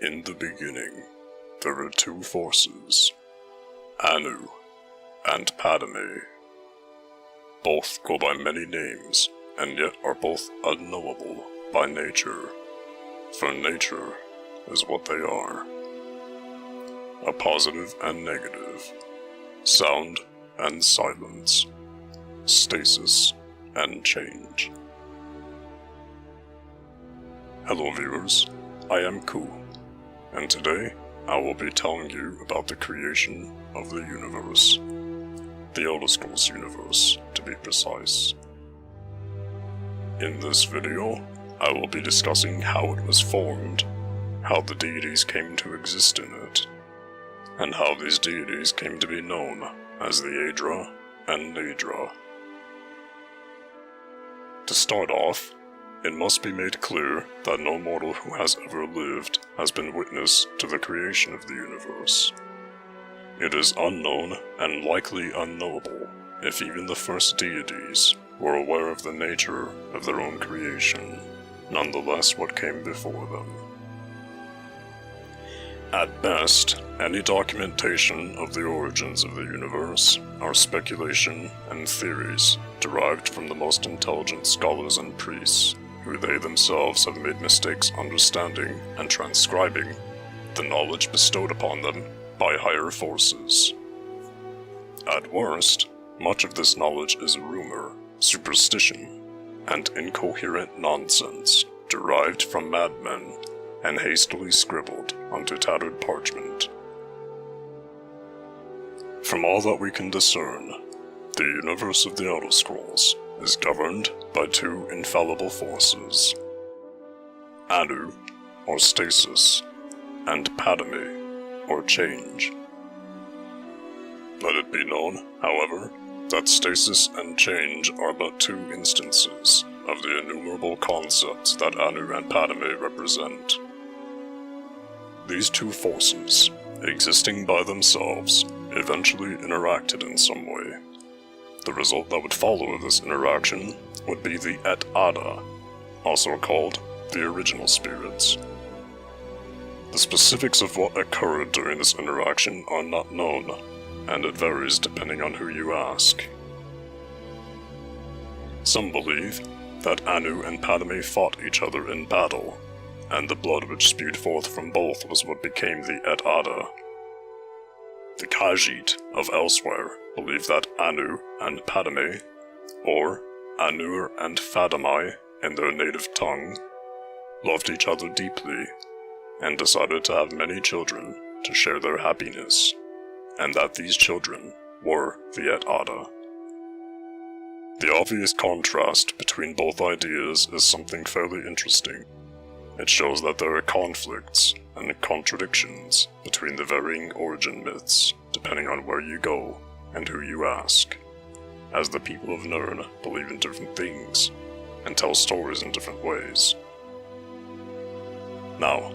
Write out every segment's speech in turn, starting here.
In the beginning, there were two forces, Anu and Padme. Both go by many names, and yet are both unknowable by nature, for nature is what they are. A positive and negative, sound and silence, stasis and change. Hello viewers, I am Ku, and today I will be telling you about the creation of the universe. The Elder Scrolls universe, to be precise. In this video, I will be discussing how it was formed, how the deities came to exist in it, and how these deities came to be known as the Aedra and Daedra. To start off, it must be made clear that no mortal who has ever lived has been witness to the creation of the universe. It is unknown and likely unknowable if even the first deities were aware of the nature of their own creation, nonetheless what came before them. At best, any documentation of the origins of the universe are speculation and theories derived from the most intelligent scholars and priests, who they themselves have made mistakes understanding and transcribing the knowledge bestowed upon them by higher forces. At worst, much of this knowledge is rumor, superstition, and incoherent nonsense derived from madmen and hastily scribbled onto tattered parchment. From all that we can discern, the universe of the Elder Scrolls is governed by two infallible forces, Anu, or stasis, and Padme, or change. Let it be known, however, that stasis and change are but two instances of the innumerable concepts that Anu and Padme represent. These two forces, existing by themselves, eventually interacted in some way. The result that would follow this interaction would be the Aedra, also called the original spirits. The specifics of what occurred during this interaction are not known, and it varies depending on who you ask. Some believe that Anu and Padme fought each other in battle, and the blood which spewed forth from both was what became the Aedra. The Khajiit of elsewhere believe that Anu and Padme, or Anur and Fadamai in their native tongue, loved each other deeply, and decided to have many children to share their happiness, and that these children were the Aedra. The obvious contrast between both ideas is something fairly interesting. It shows that there are conflicts and contradictions between the varying origin myths, depending on where you go and who you ask, as the people of Nirn believe in different things, and tell stories in different ways. Now,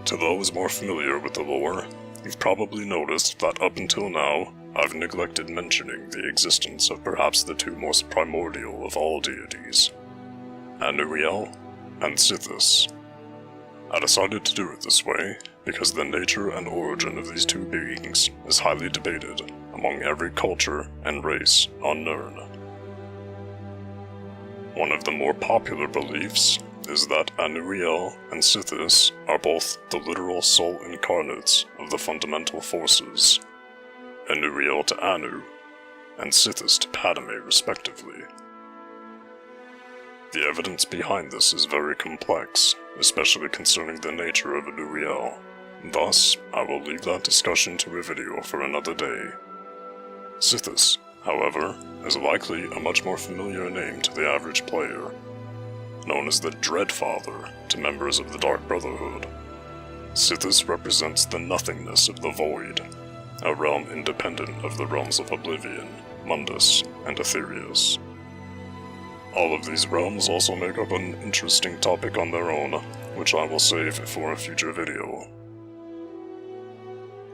to those more familiar with the lore, you've probably noticed that up until now, I've neglected mentioning the existence of perhaps the two most primordial of all deities, Anuriel and Sithis. I decided to do it this way because the nature and origin of these two beings is highly debated among every culture and race on Nirn. One of the more popular beliefs is that Anuriel and Sithis are both the literal soul incarnates of the fundamental forces, Anuriel to Anu, and Sithis to Padme respectively. The evidence behind this is very complex, especially concerning the nature of Anuriel. Thus, I will leave that discussion to a video for another day. Sithis, however, is likely a much more familiar name to the average player, known as the Dreadfather to members of the Dark Brotherhood. Sithis represents the nothingness of the Void, a realm independent of the realms of Oblivion, Mundus, and Aetherius. All of these realms also make up an interesting topic on their own, which I will save for a future video.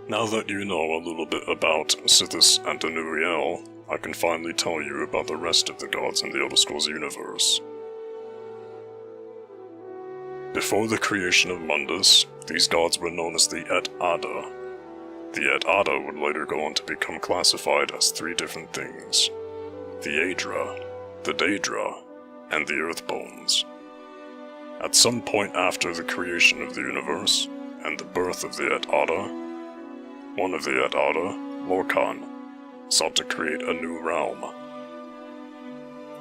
Now that you know a little bit about Sithis and Anuriel, I can finally tell you about the rest of the gods in the Elder Scrolls universe. Before the creation of Mundus, these gods were known as the Aedra. The Aedra would later go on to become classified as three different things: the Aedra, the Daedra, and the Earthbones. At some point after the creation of the universe, and the birth of the Aedra, one of the Aedra, Lorcan, sought to create a new realm.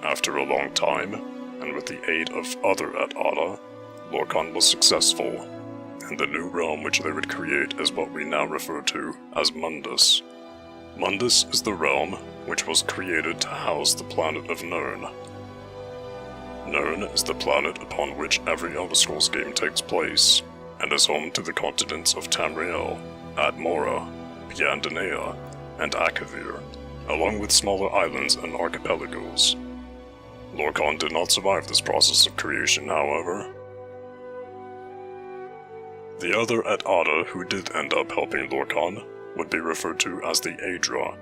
After a long time, and with the aid of other Aedra, Lorcan was successful, and the new realm which they would create is what we now refer to as Mundus. Mundus is the realm which was created to house the planet of Nirn. Nirn is the planet upon which every Elder Scrolls game takes place, and is home to the continents of Tamriel, Admora, Yandanea, and Akavir, along with smaller islands and archipelagos. Lorcan did not survive this process of creation, however. The other Aedra who did end up helping Lorcan would be referred to as the Aedra.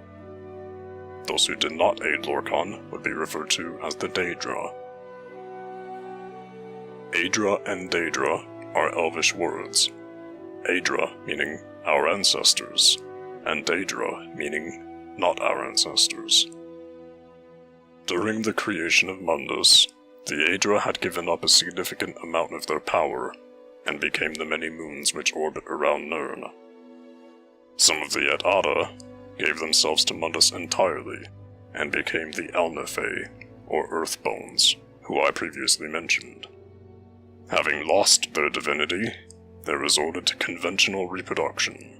Those who did not aid Lorcan would be referred to as the Daedra. Aedra and Daedra are Elvish words. Aedra meaning our ancestors, and Daedra meaning not our ancestors. During the creation of Mundus, the Aedra had given up a significant amount of their power, and became the many moons which orbit around Nirn. Some of the Aedra gave themselves to Mundus entirely, and became the Elnefe, or Earthbones, who I previously mentioned. Having lost their divinity, they resorted to conventional reproduction.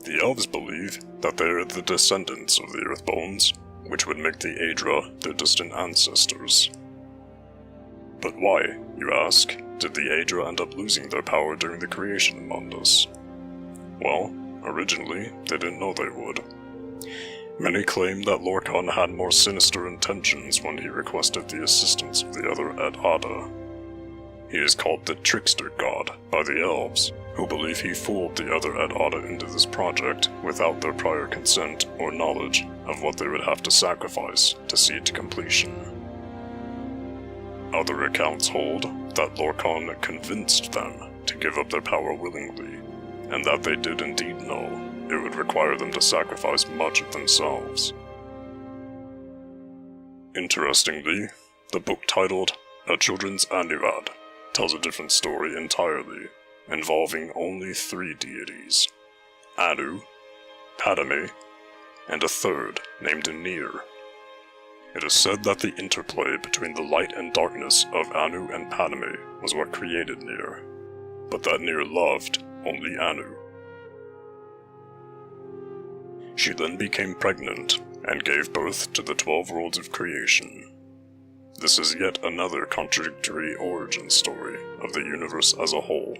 The elves believe that they are the descendants of the Earthbones, which would make the Aedra their distant ancestors. But why, you ask, did the Aedra end up losing their power during the creation of Mundus? Well, originally, they didn't know they would. Many claim that Lorcan had more sinister intentions when he requested the assistance of the other Aedra. He is called the Trickster God by the elves, who believe he fooled the other Aedra into this project without their prior consent or knowledge of what they would have to sacrifice to see it to completion. Other accounts hold that Lorcan convinced them to give up their power willingly, and that they did indeed know it would require them to sacrifice much of themselves. Interestingly, the book titled A Children's Anurad tells a different story entirely, involving only 3 deities: Anu, Padme, and a third named Nir. It is said that the interplay between the light and darkness of Anu and Padme was what created Nir, but that Nir loved only Anu. She then became pregnant and gave birth to the 12 worlds of creation. This is yet another contradictory origin story of the universe as a whole,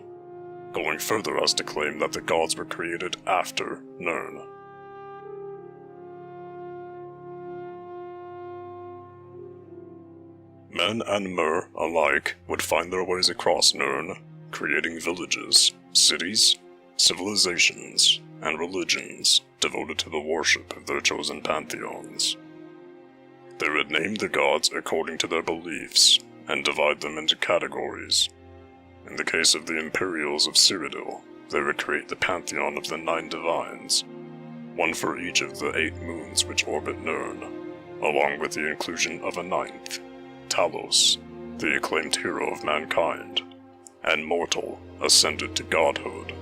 going further as to claim that the gods were created after Nirn. Men and Mer alike would find their ways across Nirn, creating villages, cities, civilizations, and religions devoted to the worship of their chosen pantheons. They would name the gods according to their beliefs, and divide them into categories. In the case of the Imperials of Cyrodiil, they would create the pantheon of the 9 divines, one for each of the 8 moons which orbit Nirn, along with the inclusion of a 9th, Talos, the acclaimed hero of mankind, and Mortal, ascended to godhood.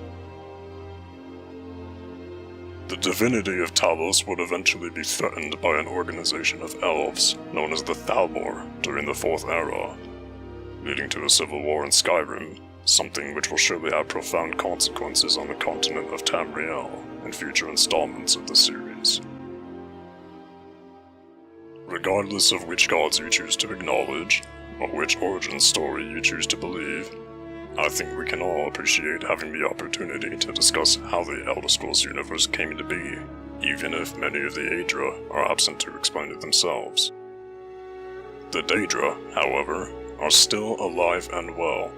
The divinity of Talos would eventually be threatened by an organization of elves known as the Thalmor during the 4th Era, leading to a civil war in Skyrim, something which will surely have profound consequences on the continent of Tamriel in future installments of the series. Regardless of which gods you choose to acknowledge, or which origin story you choose to believe, I think we can all appreciate having the opportunity to discuss how the Elder Scrolls universe came to be, even if many of the Aedra are absent to explain it themselves. The Daedra, however, are still alive and well,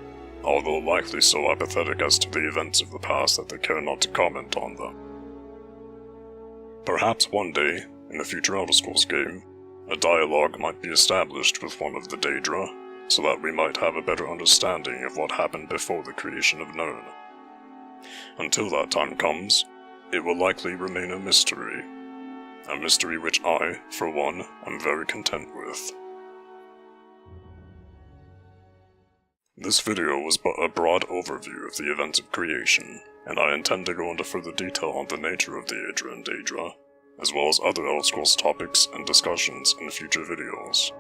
although likely so apathetic as to the events of the past that they care not to comment on them. Perhaps one day, in a future Elder Scrolls game, a dialogue might be established with one of the Daedra, so that we might have a better understanding of what happened before the creation of Nirn. Until that time comes, it will likely remain a mystery which I, for one, am very content with. This video was but a broad overview of the events of creation, and I intend to go into further detail on the nature of the Aedra and Daedra, as well as other Elder Scrolls topics and discussions in future videos.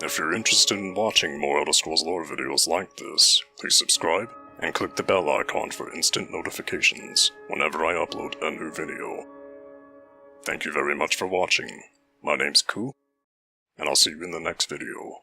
If you're interested in watching more Elder Scrolls lore videos like this, please subscribe and click the bell icon for instant notifications whenever I upload a new video. Thank you very much for watching. My name's Ku, and I'll see you in the next video.